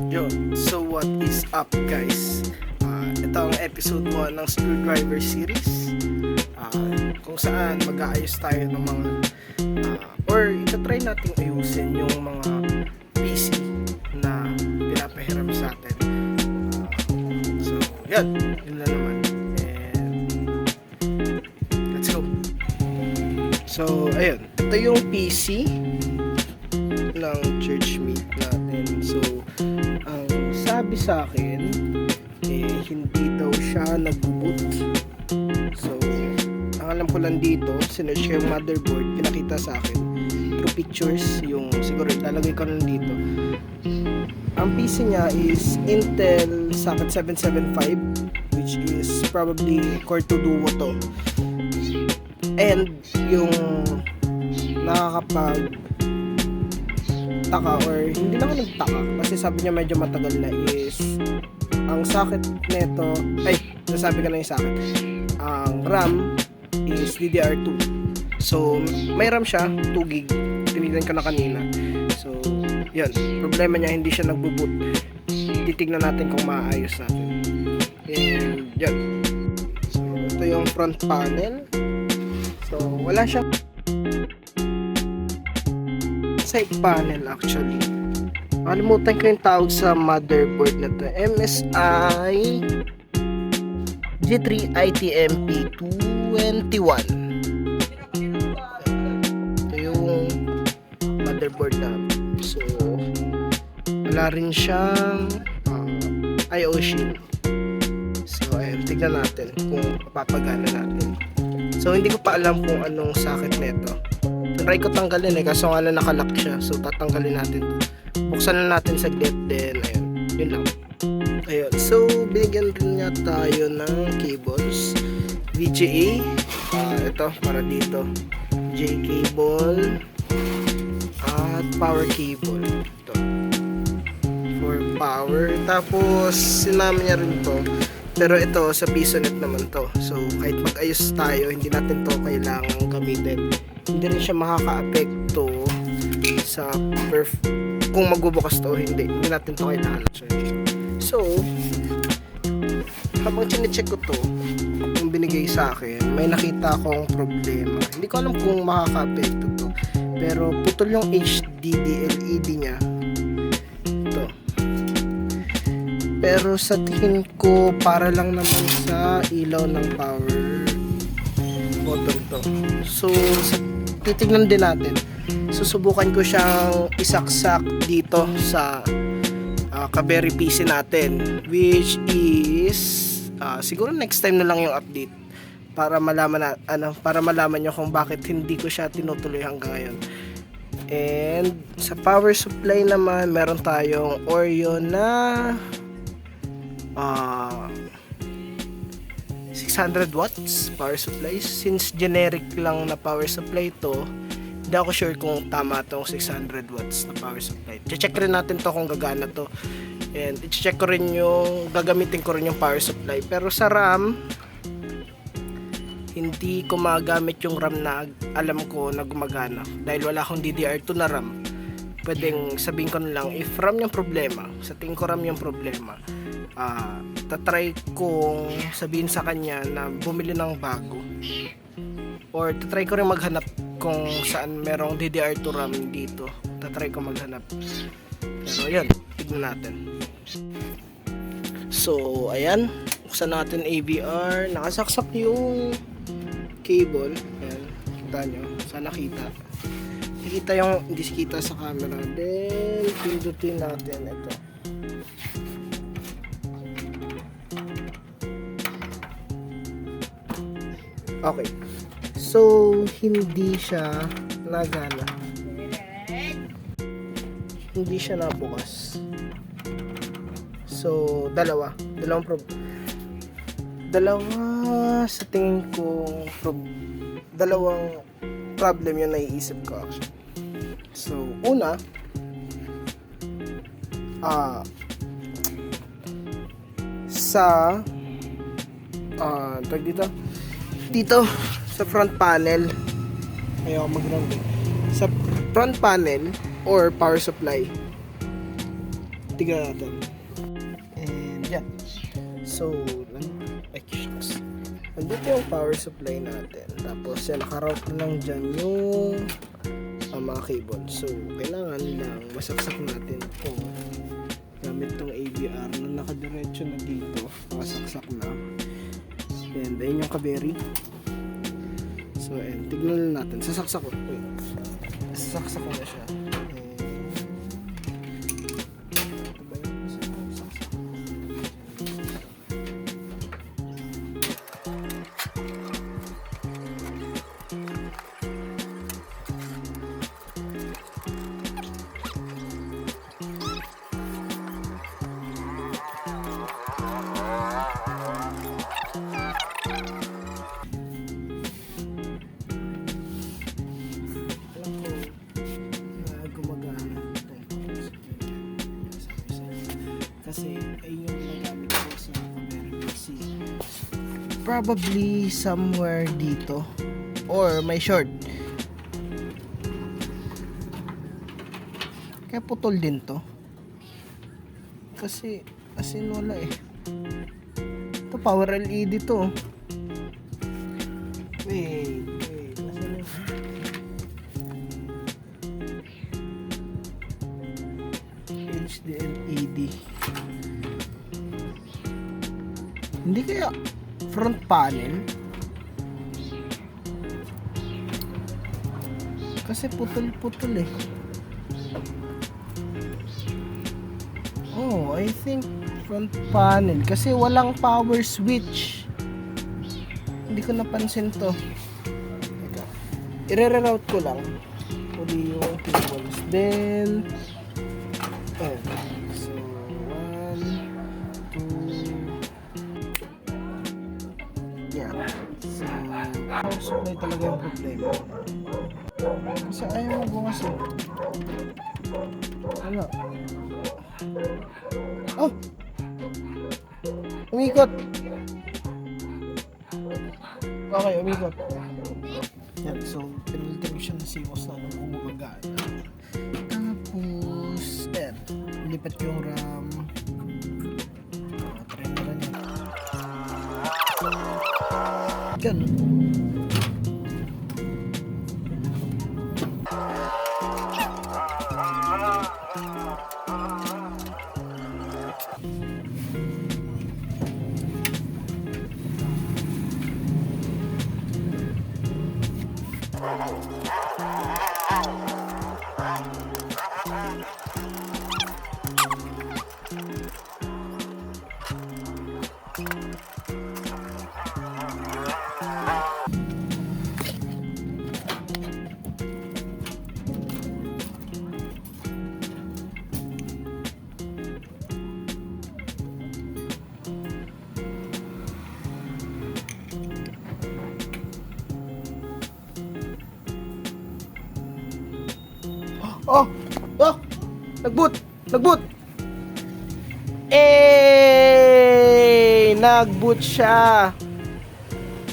Yo, so what is up guys? Ito ang episode 1 ng Screwdriver series, kung saan mag-aayos tayo ng mga or itatry nating ayusin yung mga PC na pinapahiram sa atin. So yun na naman, and let's go. So ayun, ito yung PC ng church mate natin. So ang sabi sa akin hindi daw siya nag-boot. So ang alam ko lang dito, sinearch yung motherboard, pinakita sa akin through pictures, yung siguro ilalagay ko lang dito. Ang PC niya is Intel socket 775, which is probably Core 2 Duo to. And yung nakakapag taka, or hindi lang ako nagtaka kasi sabi niya medyo matagal na, is ang socket neto, nasabi ko na yung socket, ang RAM is DDR2. So may RAM siya, 2GB, tinignan ko na kanina. So yun, problema niya, hindi siya nagbo-boot. Titignan natin kung maayos natin. And yun, so ito yung front panel. So wala siyang side panel actually. Kalimutan ko yung tawag sa motherboard na to. MSI G3 ITMP21. Ito yung motherboard na. So wala rin siyang I/O shield. So ayun, tignan natin kung papagana natin. So hindi ko pa alam kung anong socket nito. Try ko tanggalin kaso nga lang nakalock siya. So tatanggalin natin. Buksan na natin saglit, then ayun, yun lang. Ayun, so binigyan rin niya tayo ng cables, VGA, ito para dito, J cable at power cable, ito for power. Tapos sinama niya rin to, pero ito sa Pisonet naman to. So kahit mag-ayos tayo, hindi natin to kailangan gamitin. Hindi rin siya makaka-apekto sa kung magbubukas to, hindi natin to kailangan. So habang chinecheck ko to, yung binigay sa akin, may nakita akong problema. Hindi ko alam kung makaka-apekto to, pero putol yung HDD LED niya ito. Pero sa tingin ko para lang naman sa ilaw ng power button to. So titignan din natin. Susubukan ko siyang isaksak dito sa Kaberry PC natin, which is siguro next time na lang yung update para malaman nyo kung bakit hindi ko siya tinutuloy hanggang ngayon. And sa power supply naman, meron tayong Oreo na 600 watts power supply. Since generic lang na power supply to, hindi ako sure kung tama tong 600 watts na power supply. Check rin natin to kung gagana to. And i-check ko rin gagamitin ko rin yung power supply. Pero sa RAM, hindi ko magamit yung RAM na alam ko na gumagana. Dahil wala akong DDR2 na RAM. Pwedeng sabihin ko na lang, if RAM yung problema, sa tingin ko RAM yung problema, tatry kong sabihin sa kanya na bumili ng bago. Or tatry ko rin maghanap kung saan merong DDR2 RAM dito. Tatry ko maghanap. Pero yun, tignan natin. So ayan, buksan natin AVR. Nakasaksak yung cable. Ayan, kita nyo, sana kita. Nakita yung, hindi kita sa camera. Then pindutin natin ito. Okay. So, hindi siya nagana. Hindi siya nabukas. So, dalawa sa tingin ko, dalawang problem yung naiisip ko actually. So, una, sa dito sa front panel, ayaw mag-ground sa front panel or power supply, tignan natin. And yan. So, ay, shucks. Nandito yung power supply natin. Tapos, yan, nakaroute na lang dyan yung mga cable. So, kailangan lang masaksak natin ito gamit tong AVR na nakadiretso na dito. Nakasaksak na. And ayun yung kaberi. So, ayun. Tignan natin. Sasaksak ko. Wait. Sasaksak ko na siya. Kasi ayun yung nagamit ko sa camera PC. Probably somewhere dito or may short. Kaya putol din to. Kasi as in wala eh. Ito power LED to. Wait. Nasaan yun? HDLED. Hindi kaya front panel? Kasi putol-putol eh. Oh, I think front panel. Kasi walang power switch. Hindi ko napansin to. Teka. I-reroute ko lang. Uli yung cables. Then, so, 1, 2. Yeah. So, power supply talaga yung problema. Kasi ayaw mo bukas eh. Ano? Oh! Umikot! Okay, umikot. Yan, so, pinilter siya ng CMOS na nung umagaan. Tapos, lipat yung RAM. Try na rin yan. Ganun. Oh! Oh! Nag-boot! Nag-boot! Nag-boot siya!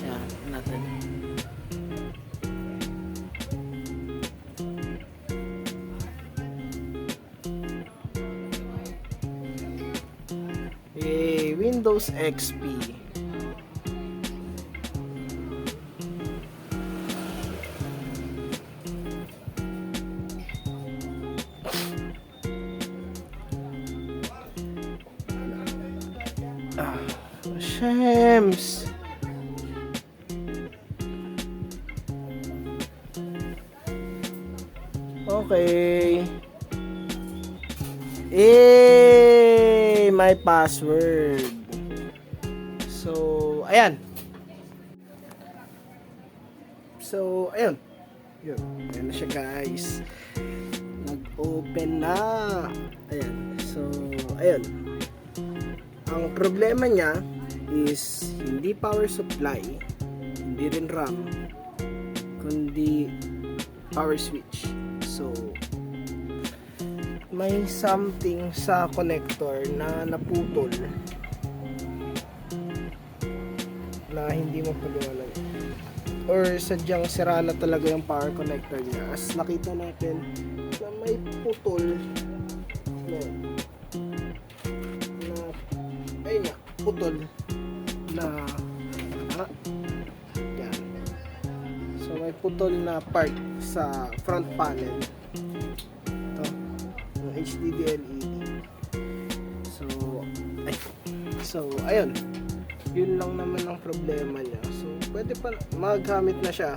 Ayan, natin. Windows XP. Shams. Okay. My password. So, ayan. So, ayun. Yun. Ayan na siya, guys. Nag-open na. Ayan. So, ayun. Ang problema niya is hindi power supply, hindi rin RAM, kundi power switch. So, may something sa connector na naputol na hindi mapaliwanag, or sadyang sira na talaga yung power connector niya. As nakita natin na may putol, no, putol na yan. So may putol na part sa front panel. Ito, yung HDD LED. So ayun. Yun lang naman ang problema niya. So pwede pa magamit na siya.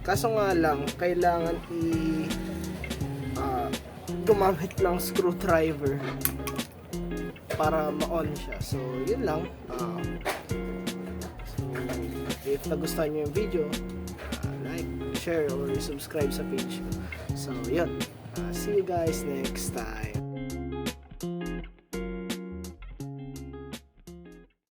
Kaso nga lang kailangan gumamit ng screwdriver para ma-on siya. So yun lang. So if nagustuhan niyo yung video, like, share, or subscribe sa page ko. So yun. See you guys next time.